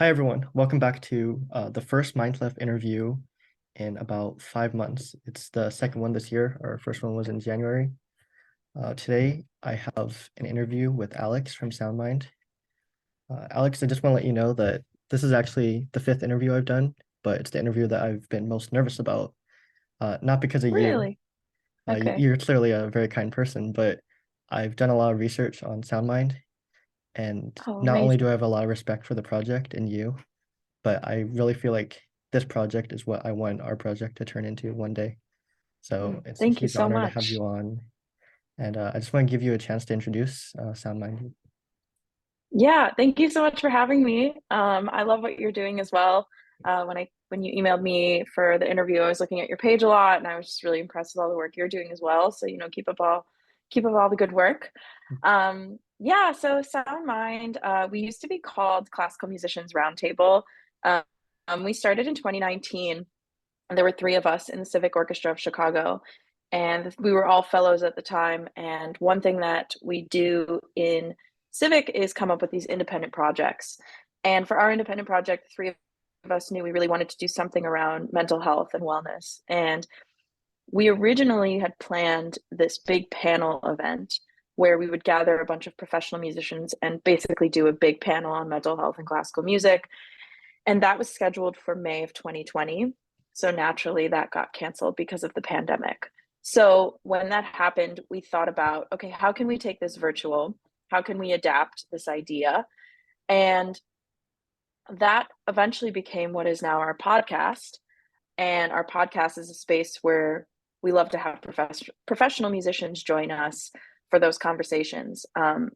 Hi, everyone. Welcome back to the first Mindleft interview in about 5 months. It's the second one this year. Our first one was in January. Today, I have an interview with Alex from SoundMind. Alex, I just want to let you know that this is actually the fifth interview I've done, but it's the interview that I've been most nervous about. Not because of you. Really? Okay. You're clearly a very kind person, but I've done a lot of research on SoundMind, and Oh, not only do amazing. I have a lot of respect for the project and you, but I really feel like this project is what I want our project to turn into one day. So it's a Thank you huge so honor to have much. you on. And I just want to give you a chance to introduce SoundMind. Yeah, thank you so much for having me. I love what you're doing as well. When you emailed me for the interview, I was looking at your page a lot, and I was just really impressed with all the work you're doing as well. So, keep up all the good work. Yeah, so Sound Mind, we used to be called Classical Musicians Roundtable. We started in 2019. And there were three of us in the Civic Orchestra of Chicago, and we were all fellows at the time. And one thing that we do in Civic is come up with these independent projects. And for our independent project, three of us knew we really wanted to do something around mental health and wellness. And we originally had planned this big panel event where we would gather a bunch of professional musicians and basically do a big panel on mental health and classical music. And that was scheduled for May of 2020. So naturally, that got canceled because of the pandemic. So when that happened, we thought about, okay, how can we take this virtual? How can we adapt this idea? And that eventually became what is now our podcast. And our podcast is a space where we love to have professional musicians join us for those conversations. And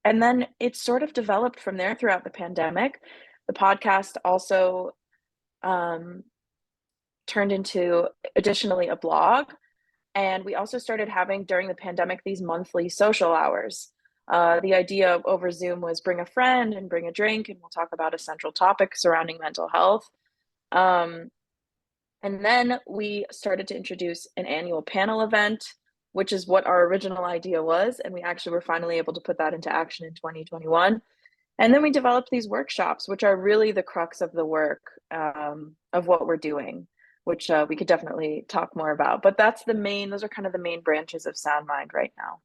then it sort of developed from there throughout the pandemic. The podcast also um, turned into additionally a blog. And we also started having during the pandemic these monthly social hours. The idea over Zoom was bring a friend and bring a drink, and we'll talk about a central topic surrounding mental health. Um, and then we started to introduce an annual panel event, which is what our original idea was. And we actually were finally able to put that into action in 2021. And then we developed these workshops, which are really the crux of the work of what we're doing, which we could definitely talk more about. But those are kind of the main branches of Sound Mind right now.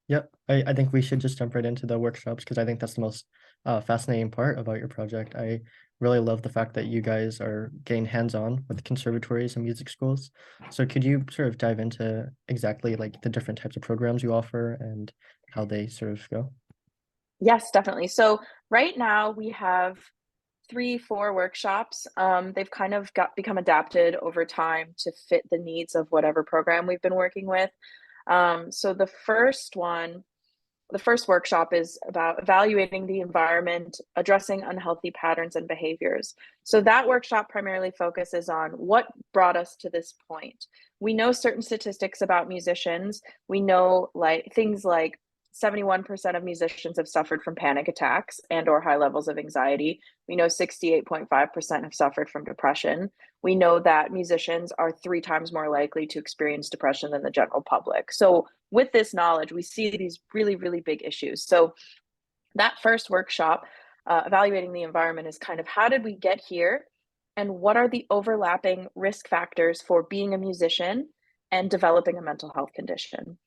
Yep, I think we should just jump right into the workshops because I think that's the most fascinating part about your project. I really love the fact that you guys are getting hands-on with conservatories and music schools. So could you sort of dive into exactly like the different types of programs you offer and how they sort of go? Yes, definitely. So right now we have three, four workshops. They've kind of become adapted over time to fit the needs of whatever program we've been working with. So the first workshop is about evaluating the environment, addressing unhealthy patterns and behaviors. So that workshop primarily focuses on what brought us to this point. We know certain statistics about musicians. We know like things like 71% of musicians have suffered from panic attacks and or high levels of anxiety. We know 68.5% have suffered from depression. We know that musicians are 3 times more likely to experience depression than the general public. So with this knowledge, we see these really, really big issues. So that first workshop, evaluating the environment, is kind of how did we get here and what are the overlapping risk factors for being a musician and developing a mental health condition.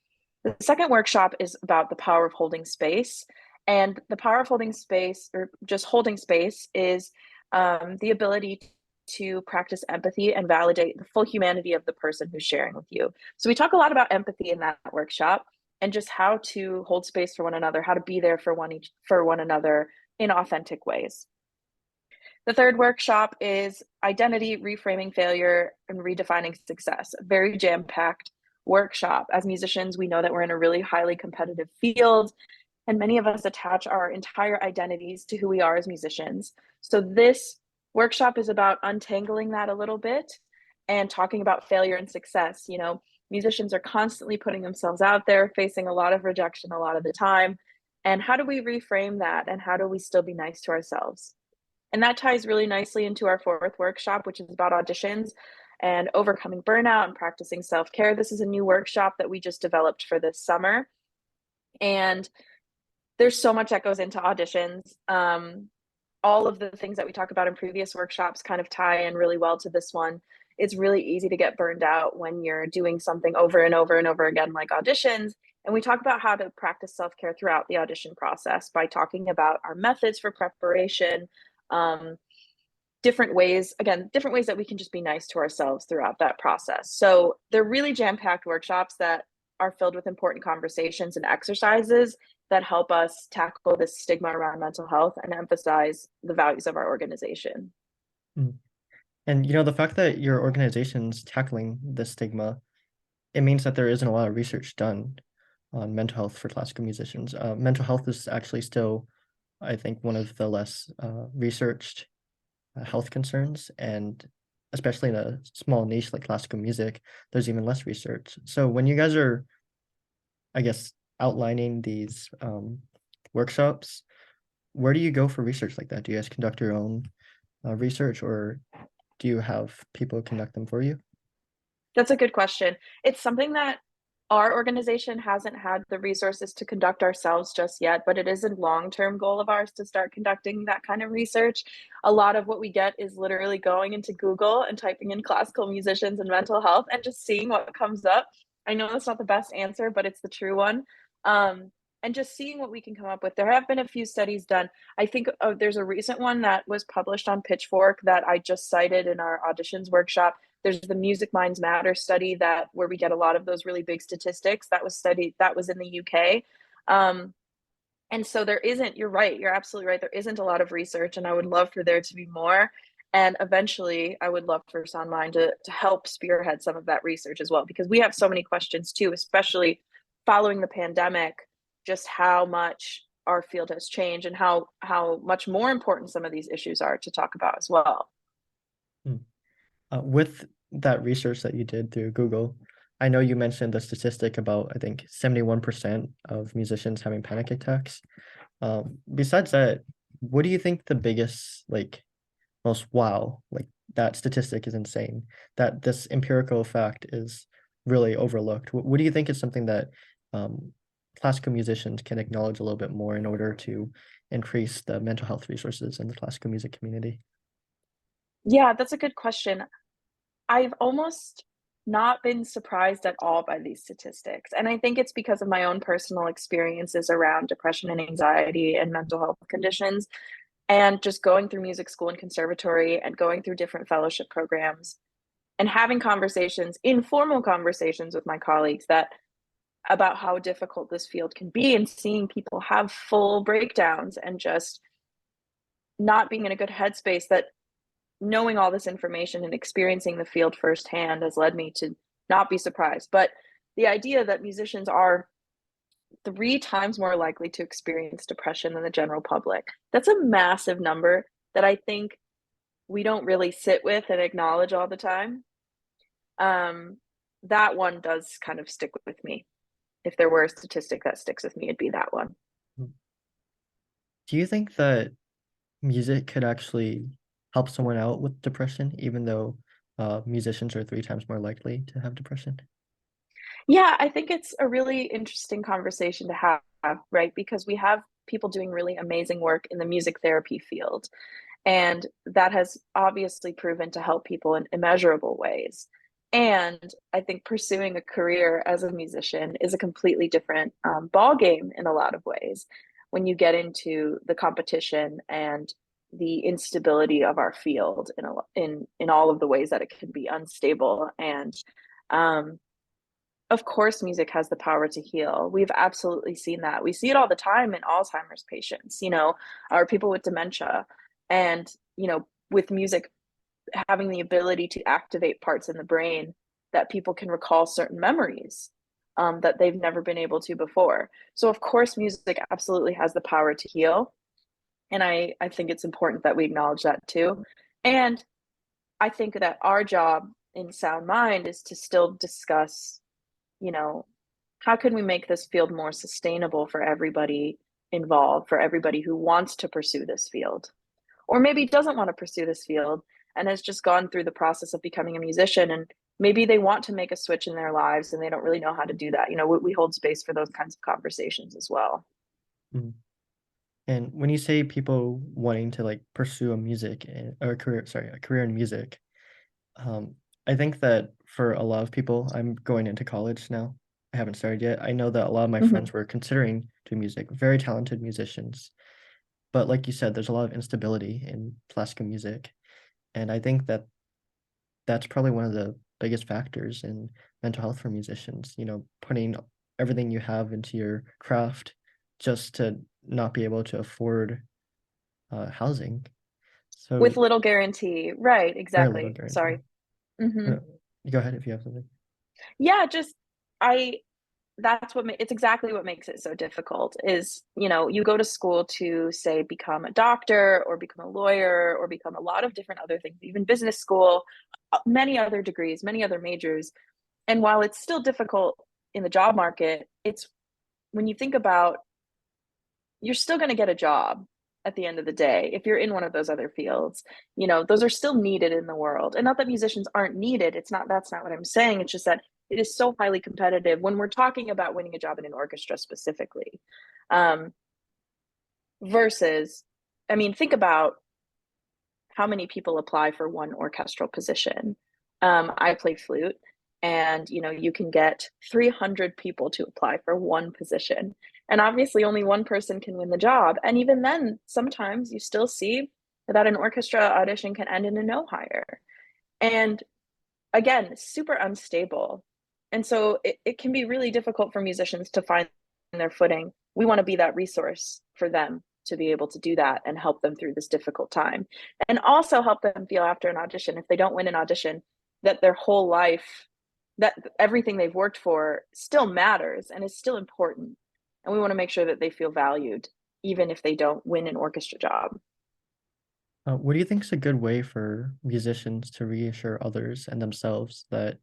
The second workshop is about the power of holding space. And the power of holding space, or just holding space, is the ability to practice empathy and validate the full humanity of the person who's sharing with you. So we talk a lot about empathy in that workshop and just how to hold space for one another, how to be there for one another in authentic ways. The third workshop is identity, reframing failure, and redefining success. A very jam packed workshop. As musicians, we know that we're in a really highly competitive field, and many of us attach our entire identities to who we are as musicians. So, this workshop is about untangling that a little bit and talking about failure and success. Musicians are constantly putting themselves out there, facing a lot of rejection a lot of the time. And how do we reframe that? And how do we still be nice to ourselves? And that ties really nicely into our fourth workshop, which is about auditions and overcoming burnout and practicing self care. This is a new workshop that we just developed for this summer. And there's so much that goes into auditions. all of the things that we talk about in previous workshops kind of tie in really well to this one. It's really easy to get burned out when you're doing something over and over and over again, like auditions. And we talk about how to practice self care throughout the audition process by talking about our methods for preparation, um, different ways, again, different ways that we can just be nice to ourselves throughout that process. So they're really jam packed workshops that are filled with important conversations and exercises that help us tackle this stigma around mental health and emphasize the values of our organization. Mm. And the fact that your organization's tackling this stigma, it means that there isn't a lot of research done on mental health for classical musicians. Mental health is actually still, I think, one of the less researched health concerns, and especially in a small niche like classical music, there's even less research. So when you guys are, I guess, outlining these workshops, where do you go for research like that? Do you guys conduct your own research, or do you have people conduct them for you? That's a good question. It's something that our organization hasn't had the resources to conduct ourselves just yet, but it is a long-term goal of ours to start conducting that kind of research. A lot of what we get is literally going into Google and typing in classical musicians and mental health and just seeing what comes up. I know that's not the best answer, but it's the true one. And just seeing what we can come up with. There have been a few studies done. I think there's a recent one that was published on Pitchfork that I just cited in our auditions workshop. There's the Music Minds Matter study that where we get a lot of those really big statistics that was studied that was in the UK. And so there isn't, you're right, you're absolutely right. There isn't a lot of research, and I would love for there to be more. And eventually, I would love for Soundmind to help spearhead some of that research as well, because we have so many questions too, especially following the pandemic, just how much our field has changed and how much more important some of these issues are to talk about as well. Hmm. With that research that you did through Google, I know you mentioned the statistic about, I think, 71% of musicians having panic attacks. Besides that, what do you think the biggest, like, most wow, like that statistic is insane, that this empirical fact is really overlooked? What do you think is something that um, classical musicians can acknowledge a little bit more in order to increase the mental health resources in the classical music community? Yeah, that's a good question. I've almost not been surprised at all by these statistics. And I think it's because of my own personal experiences around depression and anxiety and mental health conditions, and just going through music school and conservatory and going through different fellowship programs and having conversations, informal conversations with my colleagues that about how difficult this field can be and seeing people have full breakdowns and just not being in a good headspace, that knowing all this information and experiencing the field firsthand has led me to not be surprised. But the idea that musicians are 3 times more likely to experience depression than the general public, that's a massive number that I think we don't really sit with and acknowledge all the time. Um, that one does kind of stick with me. If there were a statistic that sticks with me, it'd be that one. Do you think that music could actually help someone out with depression, even though musicians are 3 times more likely to have depression? Yeah, I think it's a really interesting conversation to have, right? Because we have people doing really amazing work in the music therapy field, and that has obviously proven to help people in immeasurable ways. And I think pursuing a career as a musician is a completely different ball game in a lot of ways when you get into the competition and the instability of our field in all of the ways that it can be unstable. And um, of course, music has the power to heal. We've absolutely seen that. We see it all the time in Alzheimer's patients, or people with dementia. And, with music having the ability to activate parts in the brain that people can recall certain memories that they've never been able to before. So, of course, music absolutely has the power to heal. And I think it's important that we acknowledge that too. And I think that our job in Sound Mind is to still discuss, you know, how can we make this field more sustainable for everybody involved, for everybody who wants to pursue this field, or maybe doesn't want to pursue this field and has just gone through the process of becoming a musician, and maybe they want to make a switch in their lives and they don't really know how to do that. We hold space for those kinds of conversations as well. Mm. And when you say people wanting to like pursue a music or a career in music, um, I think that for a lot of people, I'm going into college now. I haven't started yet. I know that a lot of my Mhm. friends were considering doing music, very talented musicians. But like you said, there's a lot of instability in classical music. And I think that that's probably one of the biggest factors in mental health for musicians, putting everything you have into your craft just to not be able to afford housing. With So little guarantee. Right, very little exactly. guarantee. Sorry. Mhm. Uh, you go ahead if you have something. Yeah, just I that's what it's exactly what makes it so difficult is, you go to school to say become a doctor or become a lawyer or become a lot of different other things, even business school, many other degrees, many other majors. And while it's still difficult in the job market, it's when you think about you're still going to get a job at the end of the day if you're in one of those other fields. Those are still needed in the world, and not that musicians aren't needed. It's not That's not what I'm saying. It's just that it is so highly competitive when we're talking about winning a job in an orchestra specifically, um, versus, I mean, think about how many people apply for one orchestral position. I play flute, and you can get 300 people to apply for one position, and obviously only one person can win the job. And even then, sometimes you still see that an orchestra audition can end in a no hire. And again, super unstable. And so it can be really difficult for musicians to find their footing. We want to be that resource for them to be able to do that and help them through this difficult time. And also help them feel after an audition, if they don't win an audition, that their whole life, that everything they've worked for still matters and is still important. And we want to make sure that they feel valued, even if they don't win an orchestra job. What do you think is a good way for musicians to reassure others and themselves that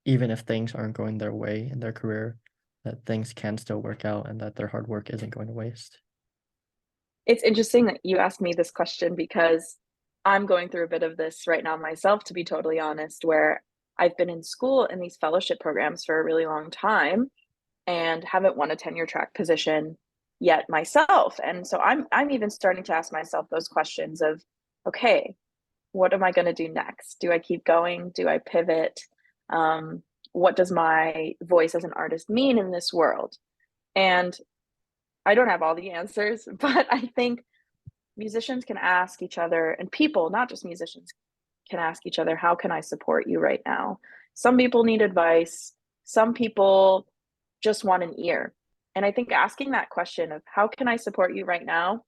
even if things aren't going their way in their career, that things can still work out and that their hard work isn't going to waste? It's interesting that you asked me this question because I'm going through a bit of this right now myself, to be totally honest, where I've been in school in these fellowship programs for a really long time and haven't won a tenure track position yet myself. And so I'm even starting to ask myself those questions of, okay, what am I going to do next? Do I keep going? Do I pivot? Um, what does my voice as an artist mean in this world? And I don't have all the answers, but I think musicians can ask each other, and people, not just musicians, can ask each other, how can I support you right now? Some people need advice, some people just want an ear. And I think asking that question of how can I support you right now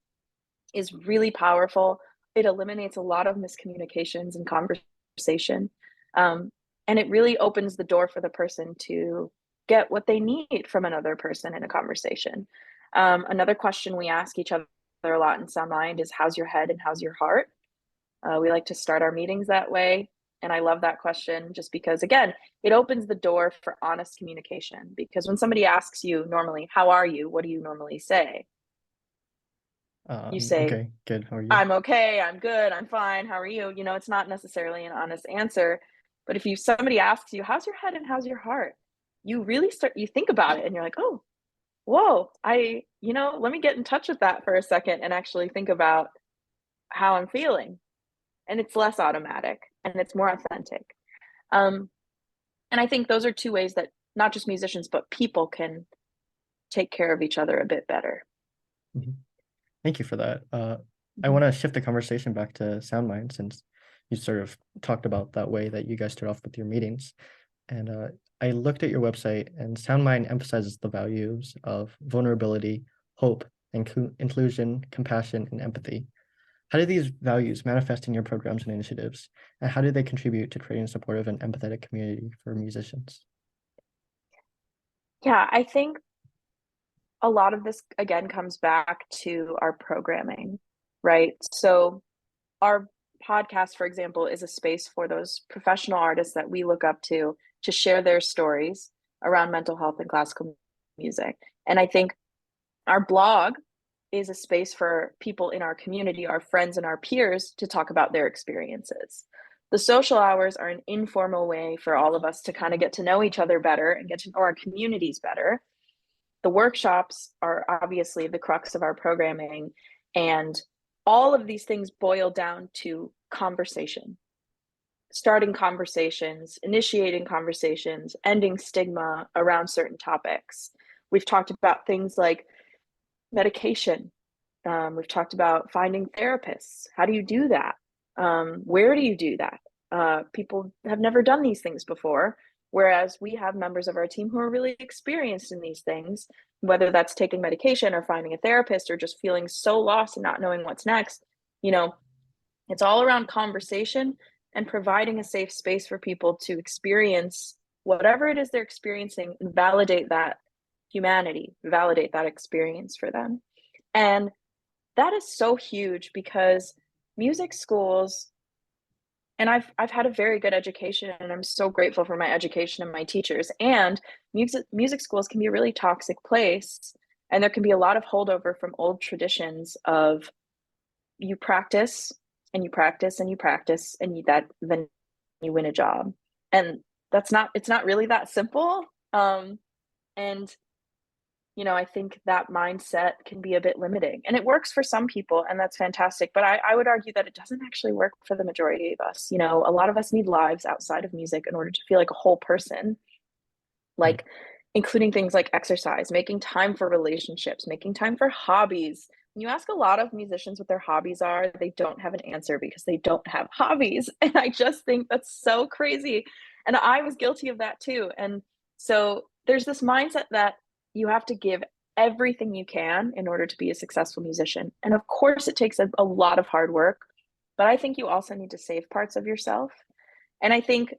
is really powerful. It eliminates a lot of miscommunications and conversation. Um, and it really opens the door for the person to get what they need from another person in a conversation. Another question we ask each other a lot in Sound Mind is, how's your head and how's your heart? We like to start our meetings that way. And I love that question just because, again, it opens the door for honest communication. Because when somebody asks you normally, how are you? What do you normally say? You say, Okay, good. How are you? I'm okay, I'm good, I'm fine, how are you? It's not necessarily an honest answer. But if somebody asks you, how's your head and how's your heart? You think about it and you're like, oh, whoa, let me get in touch with that for a second and actually think about how I'm feeling. And it's less automatic and it's more authentic. Um, and I think those are two ways that not just musicians, but people can take care of each other a bit better. Mhm. Thank you for that. I Mhm. want to shift the conversation back to SoundMind since you sort of talked about that way that you guys start off with your meetings. And I looked at your website, and SoundMind emphasizes the values of vulnerability, hope, inclusion, compassion, and empathy. How do these values manifest in your programs and initiatives? And how do they contribute to creating a supportive and empathetic community for musicians? Yeah, I think a lot of this again comes back to our programming, right? So our podcast, for example, is a space for those professional artists that we look up to share their stories around mental health and classical music. And I think our blog is a space for people in our community, our friends and our peers, to talk about their experiences. The social hours are an informal way for all of us to kind of get to know each other better and get to know our communities better. The workshops are obviously the crux of our programming, And all of these things boil down to conversation, starting conversations, initiating conversations, ending stigma around certain topics. We've talked about things like medication. We've talked about finding therapists. How do you do that? Where do you do that? People have never done these things before, whereas we have members of our team who are really experienced in these things, whether that's taking medication or finding a therapist or just feeling so lost and not knowing what's next. You know, it's all around conversation and providing a safe space for people to experience whatever it is they're experiencing and validate that humanity, validate that experience for them. And that is so huge because music schools, and I've had a very good education and I'm so grateful for my education and my teachers. And music schools can be a really toxic place, and there can be a lot of holdover from old traditions of you practice and you practice and you practice and then you win a job. And it's not really that simple. And I think that mindset can be a bit limiting, and it works for some people, and that's fantastic. But I would argue that it doesn't actually work for the majority of us. A lot of us need lives outside of music in order to feel like a whole person, Right. like including things like exercise, making time for relationships, making time for hobbies. When you ask a lot of musicians what their hobbies are, they don't have an answer because they don't have hobbies. And I just think that's so crazy. And I was guilty of that too. And so there's this mindset that you have to give everything you can in order to be a successful musician. And of course, it takes a lot of hard work, but I think you also need to save parts of yourself. And I think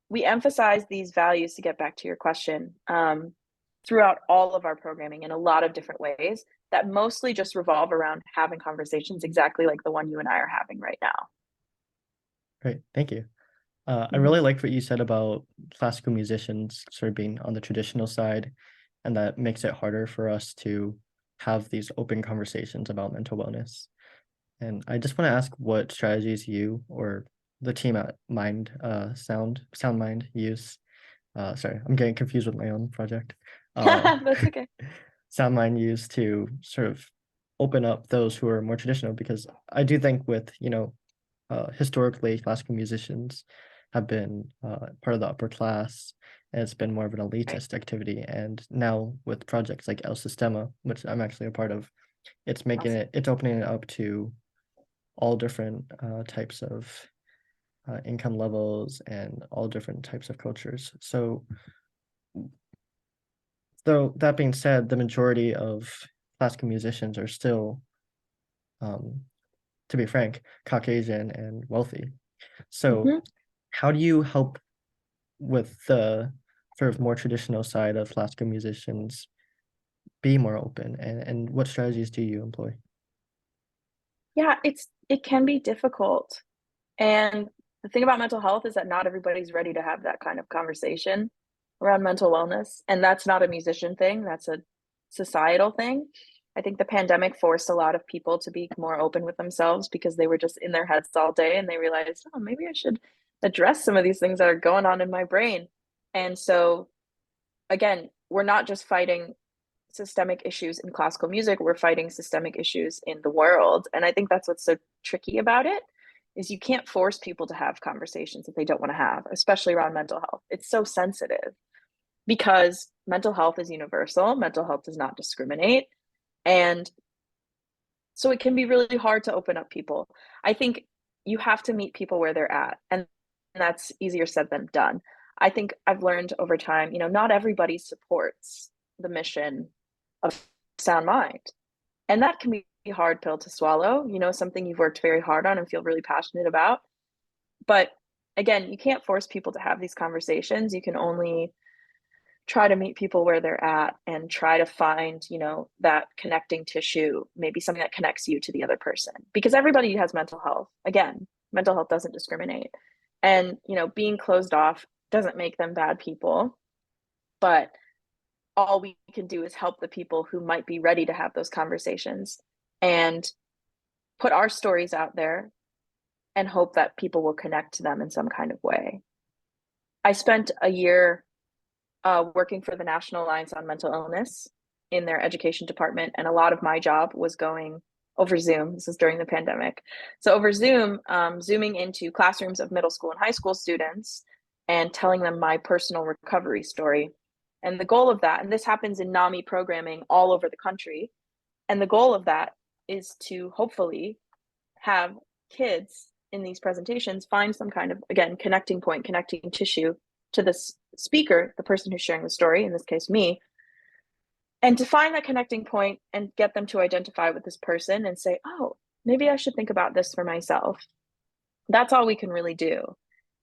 we emphasize these values, to get back to your question, throughout all of our programming in a lot of different ways that mostly just revolve around having conversations exactly like the one you and I are having right now. Great. Thank you. I Mm-hmm. really like what you said about classical musicians sort of being on the traditional side, and that makes it harder for us to have these open conversations about mental wellness. And I just want to ask what strategies you or the team at Sound Mind use. Sorry, I'm getting confused with my own project. That's okay. Sound Mind use to sort of open up those who are more traditional, because I do think with, historically classical musicians have been part of the upper class, and it's been more of an Right. elitist activity. And now with projects like El Sistema, which I'm actually a part of, Awesome. it's opening it up to all different types of income levels and all different types of cultures. So that being said, the majority of classical musicians are still, um, to be frank, Caucasian and wealthy. So Mm-hmm. how do you help with the sort of more traditional side of classical musicians be more open, and what strategies do you employ? Yeah, it can be difficult. And the thing about mental health is that not everybody's ready to have that kind of conversation around mental wellness. And that's not a musician thing, that's a societal thing. I think the pandemic forced a lot of people to be more open with themselves because they were just in their heads all day and they realized, oh, maybe I should address some of these things that are going on in my brain. And so, again, we're not just fighting systemic issues in classical music, we're fighting systemic issues in the world. And I think that's what's so tricky about it, is you can't force people to have conversations that they don't want to have, especially around mental health. It's so sensitive because mental health is universal, mental health does not discriminate. And so it can be really hard to open up people. I think you have to meet people where they're at, and that's easier said than done. I think I've learned over time, not everybody supports the mission of Sound Mind. And that can be a hard pill to swallow, something you've worked very hard on and feel really passionate about. But again, you can't force people to have these conversations. You can only try to meet people where they're at and try to find, that connecting tissue, maybe something that connects you to the other person. Because everybody has mental health. Again, mental health doesn't discriminate. And, being closed off doesn't make them bad people. But all we can do is help the people who might be ready to have those conversations and put our stories out there and hope that people will connect to them in some kind of way. I spent a year working for the National Alliance on Mental Illness in their education department, and a lot of my job was going over Zoom. This is during the pandemic. So over Zoom, zooming into classrooms of middle school and high school students and telling them my personal recovery story. And the goal of that, and this happens in NAMI programming all over the country, and the goal of that is to hopefully have kids in these presentations find some kind of, again, connecting point, connecting tissue to this speaker, the person who's sharing the story, in this case, me, and to find that connecting point and get them to identify with this person and say, oh, maybe I should think about this for myself. That's all we can really do,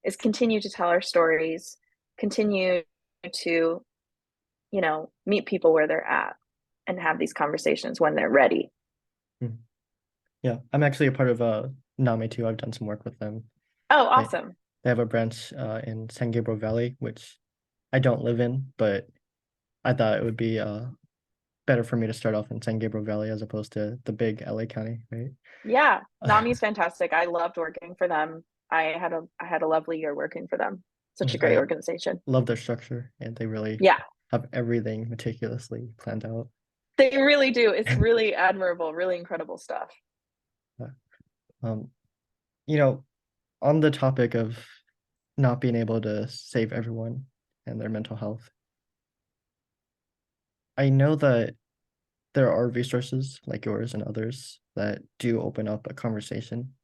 is continue to tell our stories, continue to, meet people where they're at and have these conversations when they're ready. Mhm. Yeah, I'm actually a part of NAMI too. I've done some work with them. Oh, They awesome. they have a branch in San Gabriel Valley, which I don't live in, but I thought it would be better for me to start off in San Gabriel Valley as opposed to the big LA County, right? Yeah, NAMI is fantastic. I loved working for them. I had a lovely year working for them. Such a great I organization. love their structure, and they really Yeah, have everything meticulously planned out. they really do. It's really admirable, really incredible stuff. Um, you know, on the topic of not being able to save everyone and their mental health, I know that there are resources like yours and others that do open up a conversation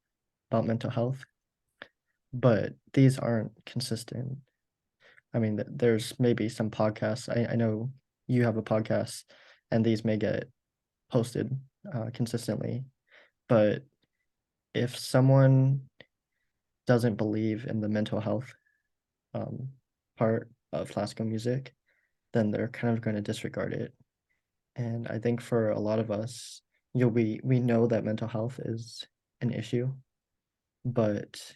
about mental health, but these aren't consistent. I mean, there's maybe some podcasts. I know you have a podcast, and these may get posted consistently. But if someone doesn't believe in the mental health um, part of classical music, then they're kind of going to disregard it. And I think for a lot of us, we know that mental health is an issue, but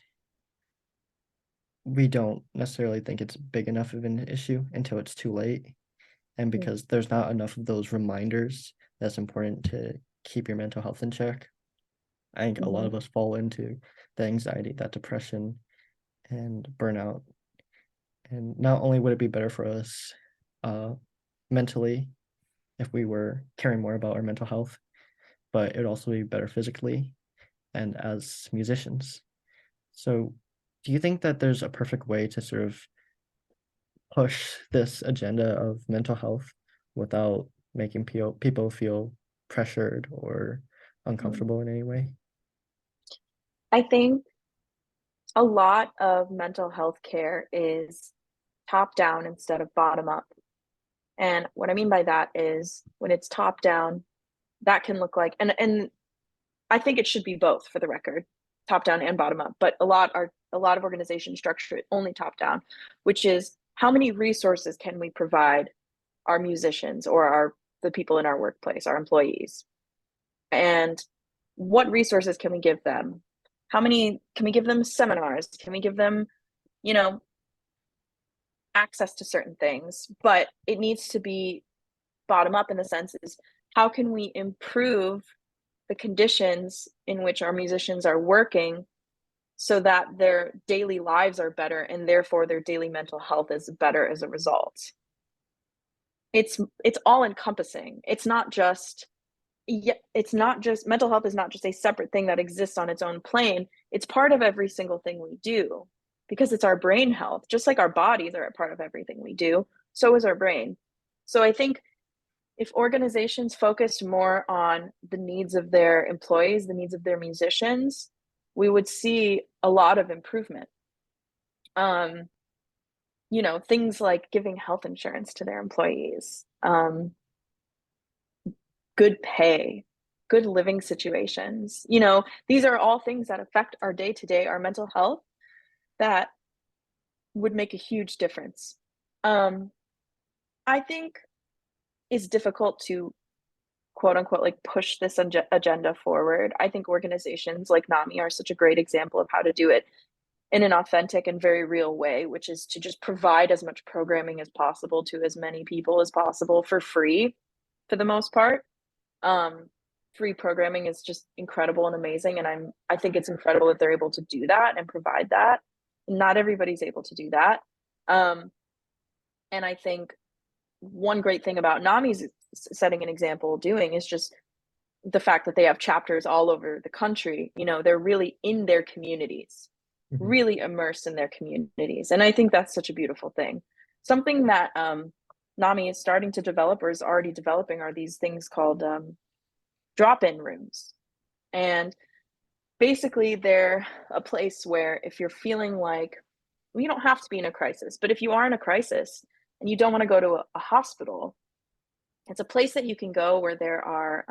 we don't necessarily think it's big enough of an issue until it's too late. And because there's not enough of those reminders that's important to keep your mental health in check. I think a lot Mm-hmm. of us fall into the anxiety, that depression, and burnout. And not only would it be better for us uh, mentally if we were caring more about our mental health, but it'd also be better physically and as musicians. So, do you think that there's a perfect way to sort of push this agenda of mental health without making people feel pressured or uncomfortable in any way? I think a lot of mental health care is top down instead of bottom up. And what I mean by that is when it's top down, that can look like, and I think it should be both for the record, top down and bottom up, but a lot of organizations structure it only top down, which is how many resources can we provide our musicians or the people in our workplace, our employees? And what resources can we give them? How many can we give them seminars? Can we give them, you know, access to certain things? But it needs to be bottom up in the sense is how can we improve the conditions in which our musicians are working so that their daily lives are better and therefore their daily mental health is better as a result. It's all encompassing. It's not just mental health is not just a separate thing that exists on its own plane. It's part of every single thing we do because it's our brain health. Just like our bodies are a part of everything we do, so is our brain. So I think if organizations focused more on the needs of their employees, the needs of their musicians, we would see a lot of improvement. Um, things like giving health insurance to their employees, good pay, good living situations. These are all things that affect our day to day, our mental health, that would make a huge difference. Um, I think it's difficult to quote unquote like push this agenda forward. I think organizations like NAMI are such a great example of how to do it in an authentic and very real way, which is to just provide as much programming as possible to as many people as possible for free for the most part. Um, Free programming is just incredible and amazing. And I think it's incredible that they're able to do that and provide that. Not everybody's able to do that. Um, and I think one great thing about NAMI's setting an example doing is just the fact that they have chapters all over the country, they're really in their communities, Mhm. really immersed in their communities. And I think that's such a beautiful thing. Something that NAMI is starting to develop or is already developing are these things called drop-in rooms. And basically, they're a place where if you're feeling like, well, you don't have to be in a crisis, but if you are in a crisis and you don't want to go to a hospital, it's a place that you can go where there are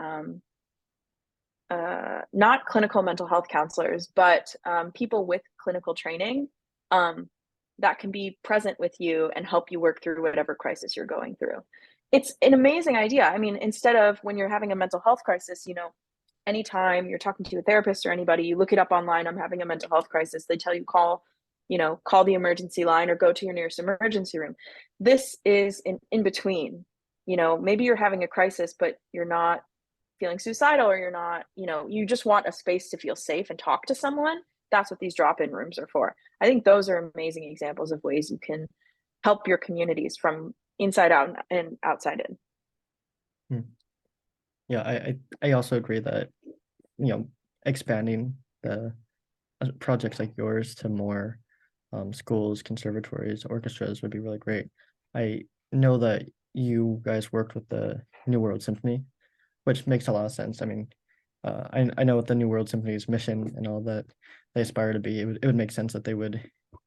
not clinical mental health counselors, but people with clinical training um, that can be present with you and help you work through whatever crisis you're going through. It's an amazing idea. I mean, instead of when you're having a mental health crisis, anytime you're talking to a therapist or anybody, you look it up online, I'm having a mental health crisis, they tell you call the emergency line or go to your nearest emergency room. This is in between. Maybe you're having a crisis, but you're not feeling suicidal or you're not, you just want a space to feel safe and talk to someone. That's what these drop-in rooms are for. I think those are amazing examples of ways you can help your communities from inside out and outside in. Hmm. Yeah, I also agree that, expanding the projects like yours to more schools, conservatories, orchestras would be really great. I know that you guys worked with the New World Symphony, which makes a lot of sense. I mean, I know what the New World Symphony's mission and all that they aspire to be. It would make sense that they would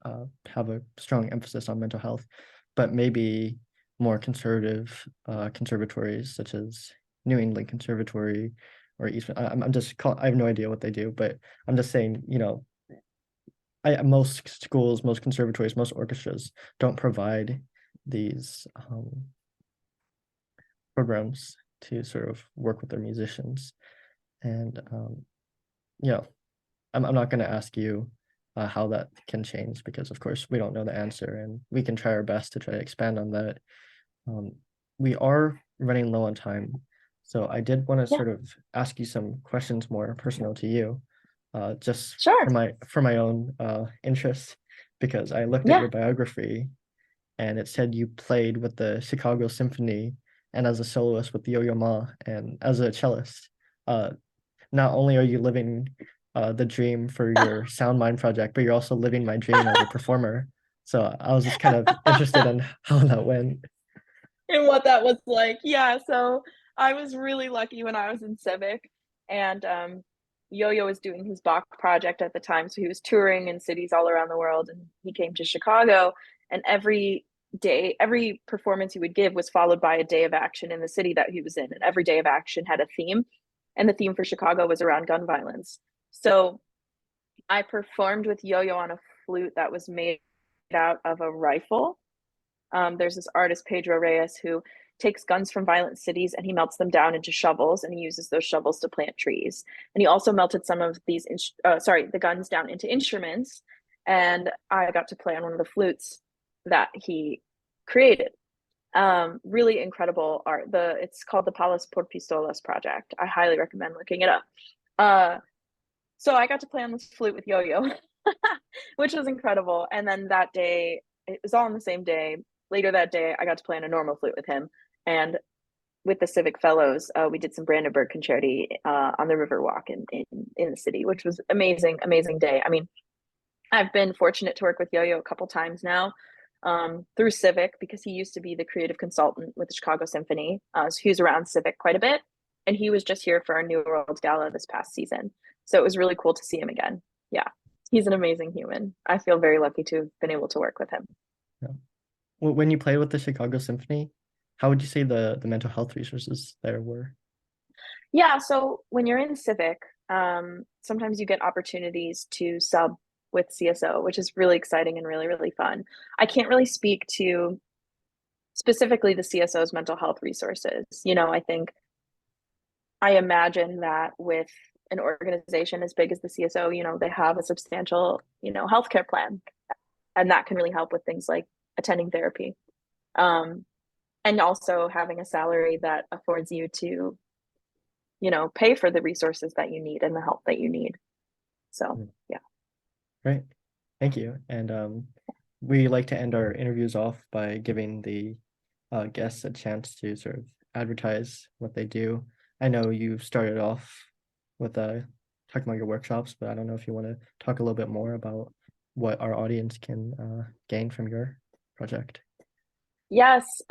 have a strong emphasis on mental health, but maybe more conservative conservatories such as New England Conservatory or East. I'm just I have no idea what they do, but I'm just saying, most schools, most conservatories, most orchestras don't provide these programs to sort of work with their musicians. And you know, I'm not going to ask you how that can change because, of course, we don't know the answer, and we can try our best to try to expand on that. Um, we are running low on time, so I did want to Yeah, sort of ask you some questions more personal to you, just sure. for my own interest, because I looked at Yeah. your biography and it said you played with the Chicago Symphony and as a soloist with Yo-Yo Ma and as a cellist. Uh, not only are you living the dream for your Sound Mind project, but you're also living my dream as a performer. So I was just kind of interested in how that went. And what that was like. Yeah, so I was really lucky when I was in civic, and Yo-Yo was doing his Bach project at the time, so he was touring in cities all around the world, and he came to Chicago, and every day, every performance he would give was followed by a day of action in the city that he was in, and every day of action had a theme, and the theme for Chicago was around gun violence. So I performed with Yo-Yo on a flute that was made out of a rifle. There's this artist, Pedro Reyes, who takes guns from violent cities and he melts them down into shovels and he uses those shovels to plant trees. And he also melted some of the guns down into instruments. And I got to play on one of the flutes that he created. Really incredible art. It's called the Palas por Pistolas project. I highly recommend looking it up. Uh, so I got to play on this flute with Yo-Yo, which was incredible. And then that day, it was all on the same day. Later that day, I got to play on a normal flute with him. And with the Civic Fellows, we did some Brandenburg Concerti on the Riverwalk in the city, which was amazing, amazing day. I mean, I've been fortunate to work with Yo-Yo a couple times now through Civic because he used to be the creative consultant with the Chicago Symphony. So he was around Civic quite a bit. And he was just here for our New World Gala this past season. So it was really cool to see him again. Yeah, he's an amazing human. I feel very lucky to have been able to work with him. Yeah. When you played with the Chicago Symphony, how would you say the mental health resources there were? Yeah, so when you're in Civic, sometimes you get opportunities to sub with CSO, which is really exciting and really, really fun. I can't really speak to specifically the CSO's mental health resources. I think I imagine that with an organization as big as the CSO, they have a substantial, healthcare plan, and that can really help with things like attending therapy, um, and also having a salary that affords you to, pay for the resources that you need and the help that you need. So, Mm. yeah. Great. Thank you. And we like to end our interviews off by giving the guests a chance to sort of advertise what they do. I know you started off with talking about your workshops, but I don't know if you want to talk a little bit more about what our audience can gain from your project. Yes,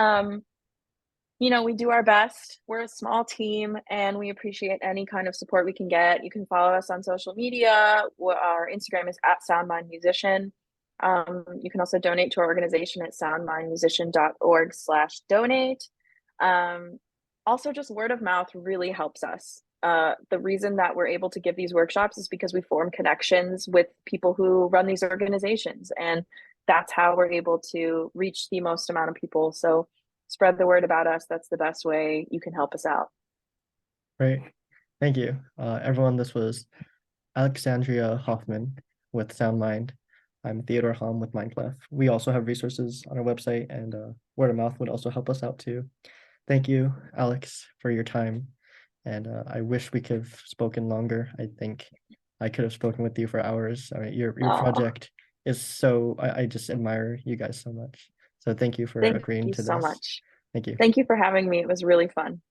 we do our best. We're a small team and we appreciate any kind of support we can get. You can follow us on social media. Our Instagram is at SoundMindMusician. You can also donate to our organization at soundmindmusician.org/donate. Um, Also, just word of mouth really helps us. The reason that we're able to give these workshops is because we form connections with people who run these organizations, and that's how we're able to reach the most amount of people. So spread the word about us. That's the best way you can help us out. Great. Thank you. Everyone, this was Alexandria Hoffman with SoundMind. I'm Theodore Hom with Mindclef. We also have resources on our website, and word of mouth would also help us out too. Thank you, Alex, for your time. And I wish we could have spoken longer. I think I could have spoken with you for hours. I mean, your Oh, project is so, I just admire you guys so much. So thank you for thank agreeing you to so this. much. Thank you. Thank you for having me. It was really fun.